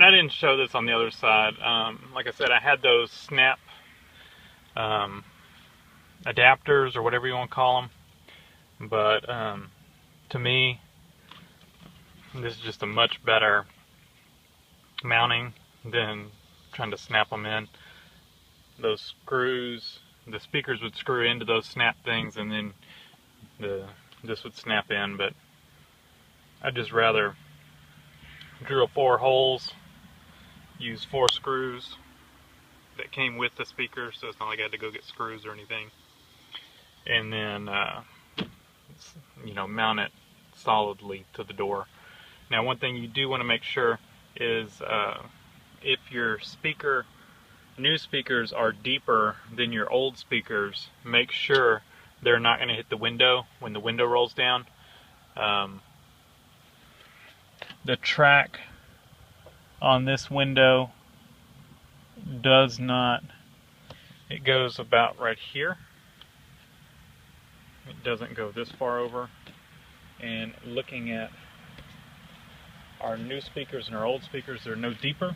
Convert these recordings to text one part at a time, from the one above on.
I didn't show this on the other side. Like I said, I had those snap adapters or whatever you want to call them. But to me, this is just a much better mounting than trying to snap them in. Those screws, the speakers would screw into those snap things, and then this would snap in. But I'd just rather drill 4 holes, use 4 screws that came with the speaker, so it's not like I had to go get screws or anything, and then mount it solidly to the door. Now, one thing you do want to make sure is if your new speakers are deeper than your old speakers, make sure they're not going to hit the window when the window rolls down. The track on this window does not, it goes about right here. It doesn't go this far over. And looking at our new speakers and our old speakers, they're no deeper.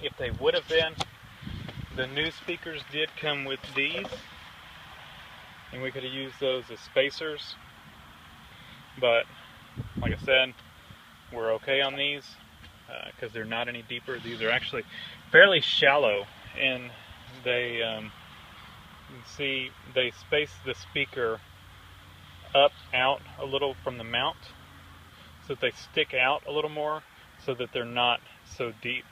If they would have been, the new speakers did come with these, and we could have used those as spacers. But like I said, we're okay on these because they're not any deeper. These are actually fairly shallow, and they you can see they space the speaker out a little from the mount, so that they stick out a little more, so that they're not so deep.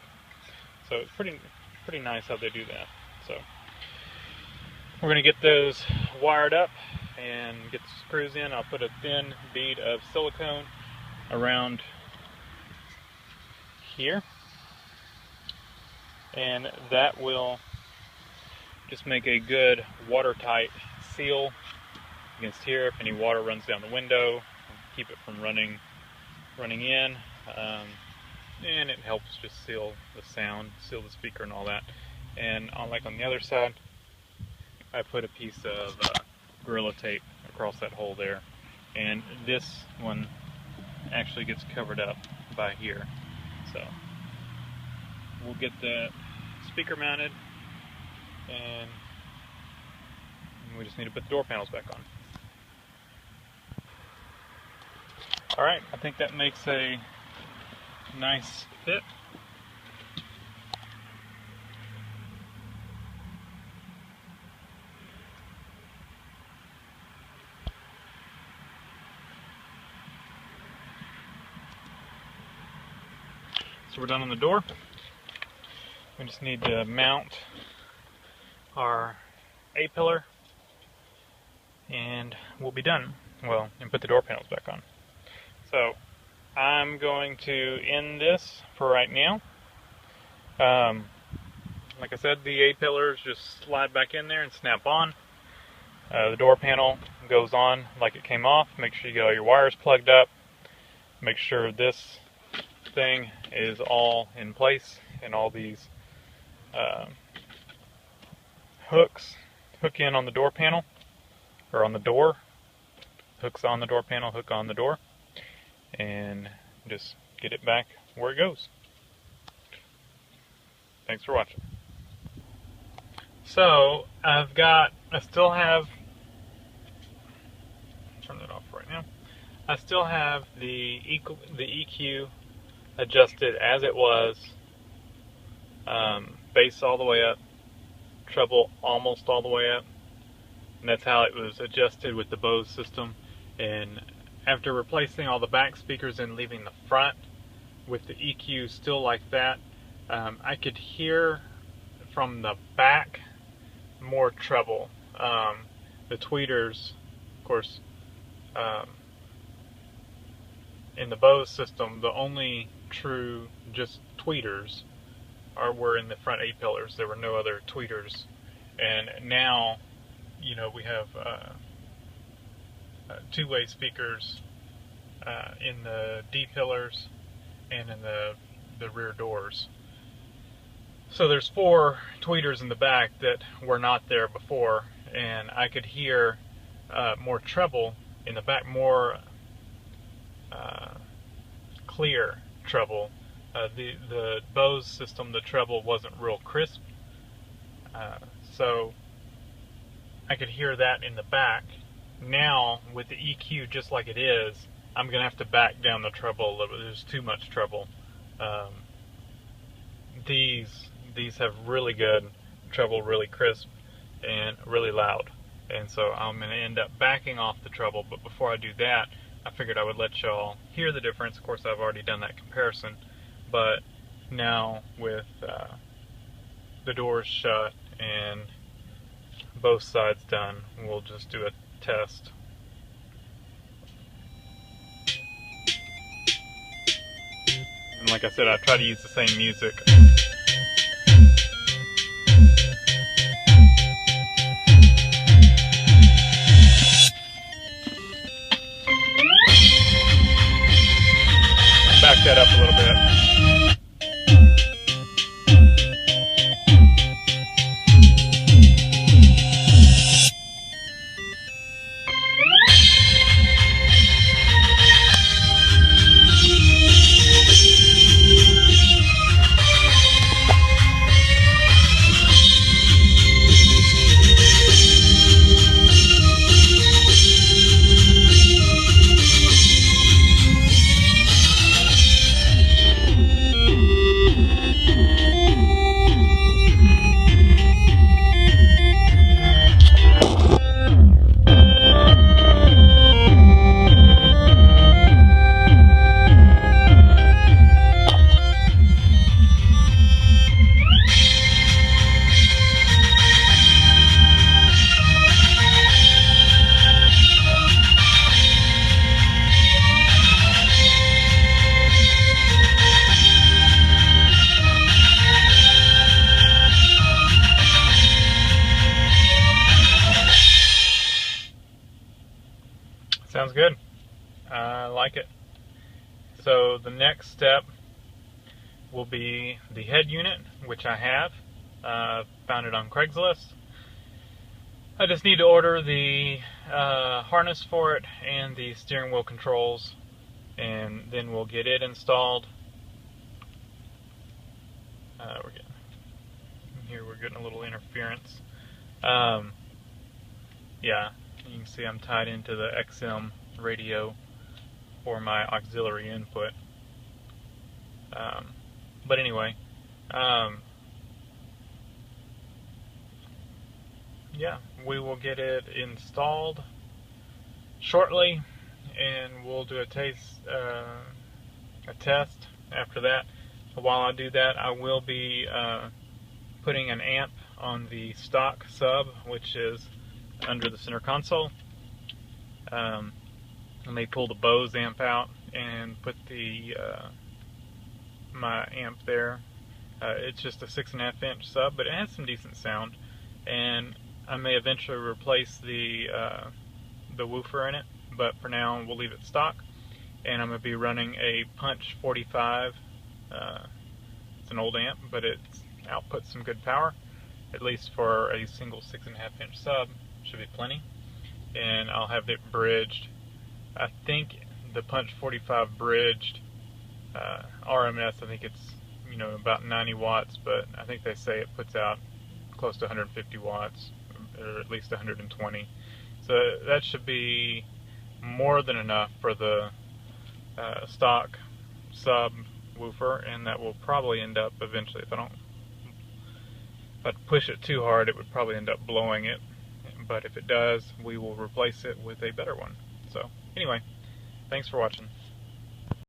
So it's pretty nice how they do that. So we're going to get those wired up and get the screws in. I'll put a thin bead of silicone around here, and that will just make a good watertight seal against here. If any water runs down the window, keep it from running in, and it helps just seal the sound, seal the speaker and all that. And like on the other side, I put a piece of Gorilla Tape across that hole there, and this one actually gets covered up by here. So we'll get the speaker mounted, and we just need to put the door panels back on. Alright, I think that makes a nice fit. So we're done on the door. We just need to mount our A-pillar, and we'll be done. Well, and put the door panels back on. So I'm going to end this for right now. Like I said, the A-pillars just slide back in there and snap on. The door panel goes on like it came off. Make sure you get all your wires plugged up. Make sure this thing is all in place, and all these hooks hook in on the door panel, or on the door. Hooks on the door panel, hook on the door, and just get it back where it goes. Thanks for watching. So I still have, turn that off right now. I still have the EQ adjusted as it was, bass all the way up, treble almost all the way up, and that's how it was adjusted with the Bose system. And after replacing all the back speakers and leaving the front with the EQ still like that, I could hear from the back more treble. The tweeters, of course, in the Bose system, the only true just tweeters were in the front A-pillars. There were no other tweeters. And now, we have two-way speakers in the D-pillars and in the rear doors. So there's 4 tweeters in the back that were not there before, and I could hear more treble in the back, more clear treble The Bose system, the treble wasn't real crisp, so I could hear that in the back. Now with the EQ just like it is, I'm gonna have to back down the treble a little bit. There's too much treble. These have really good treble, really crisp and really loud, and so I'm gonna end up backing off the treble. But before I do that, I figured I would let y'all hear the difference. Of course, I've already done that comparison, but now with the doors shut and both sides done, we'll just do a test. And like I said, I try to use the same music. Back that up a little bit. Sounds good. I like it. So the next step will be the head unit, which I have. Found it on Craigslist. I just need to order the harness for it and the steering wheel controls, and then we'll get it installed. We're getting a little interference. Yeah, you can see I'm tied into the XM radio for my auxiliary input. But anyway, yeah, we will get it installed shortly, and we'll do a test after that. While I do that, I will be putting an amp on the stock sub, which is under the center console. I may pull the Bose amp out and put the my amp there. It's just a 6.5 inch sub, but it has some decent sound, and I may eventually replace the woofer in it, but for now we'll leave it stock. And I'm going to be running a Punch 45. It's an old amp, but it outputs some good power, at least for a single 6.5 inch sub. Should be plenty. And I'll have it bridged. I think the Punch 45 bridged RMS, I think it's about 90 watts, but I think they say it puts out close to 150 watts, or at least 120. So that should be more than enough for the stock sub woofer, and that will probably end up eventually, if I push it too hard, it would probably end up blowing it. But if it does, we will replace it with a better one. So anyway, thanks for watching.